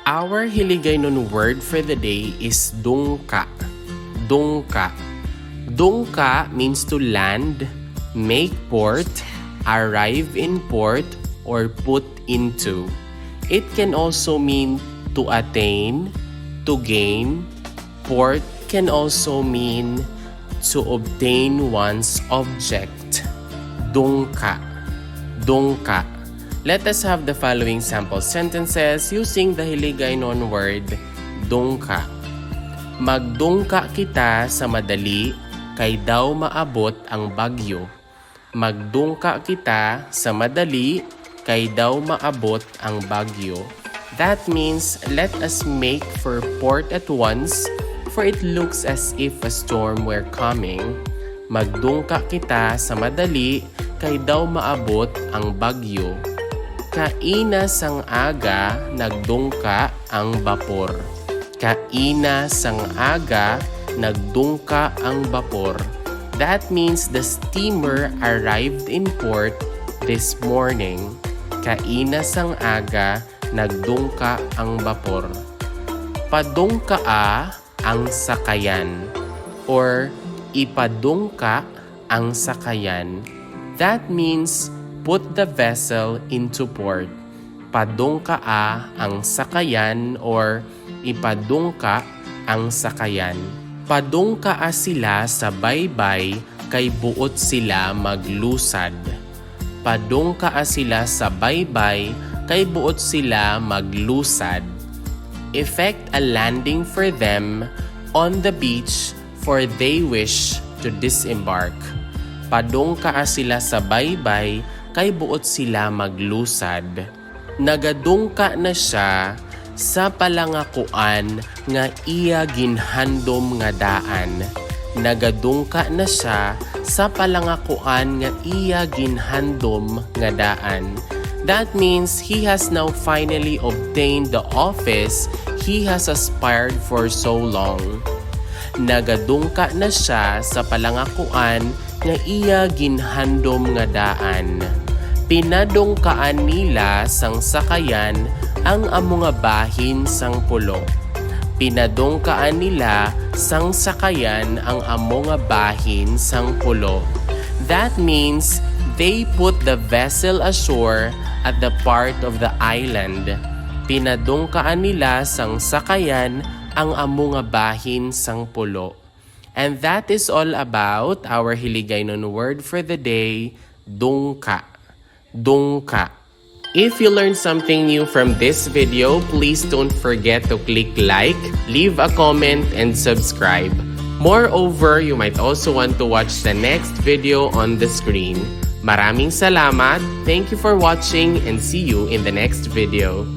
Our Hiligaynon word for the day is dungka. Dungka. Dungka means to land, make port, arrive in port, or put into. It can also mean to attain, to gain. Port can also mean to obtain one's object. Dungka. Dungka. Let us have the following sample sentences using the Hiligaynon word dungka. Magdungka kita sa madali, kay daw maabot ang bagyo. Magdungka kita sa madali, kay daw maabot ang bagyo. That means let us make for port at once, for it looks as if a storm were coming. Magdungka kita sa madali, kay daw maabot ang bagyo. Kaina sang aga, nagdungka ang bapor. Kaina sang aga, nagdungka ang bapor. That means the steamer arrived in port this morning. Kaina sang aga, nagdungka ang bapor. Padungkaa ang sakayan or ipadungka ang sakayan. That means put the vessel into port. Padungkaa ang sakayan or ipadungka ang sakayan. Padungkaa sila sa baybay, kay buot sila maglusad. Padungkaa sila sa baybay, kay buot sila maglusad. Effect a landing for them on the beach, for they wish to disembark. Padungkaa sila sa baybay, kay buot sila maglusad. Nagadungka na siya sa palangakuan nga iya ginhandom nga daan. Nagadungka na siya sa palangakuan nga iya ginhandom nga daan. That means he has now finally obtained the office he has aspired for so long. Nagadungka na siya sa palangakuan nga iya ginhandom nga daan. Pinadungkaan nila sang sakayan ang amo nga bahin sang pulo. Pinadungkaan nila sang sakayan ang amo nga bahin sang pulo. That means they put the vessel ashore at the part of the island. Pinadungkaan nila sang sakayan ang amo nga bahin sang pulo. And that is all about our Hiligaynon word for the day, dungka. Dungka. If you learned something new from this video, please don't forget to click like, leave a comment, and subscribe. Moreover, you might also want to watch the next video on the screen. Maraming salamat, thank you for watching, and see you in the next video.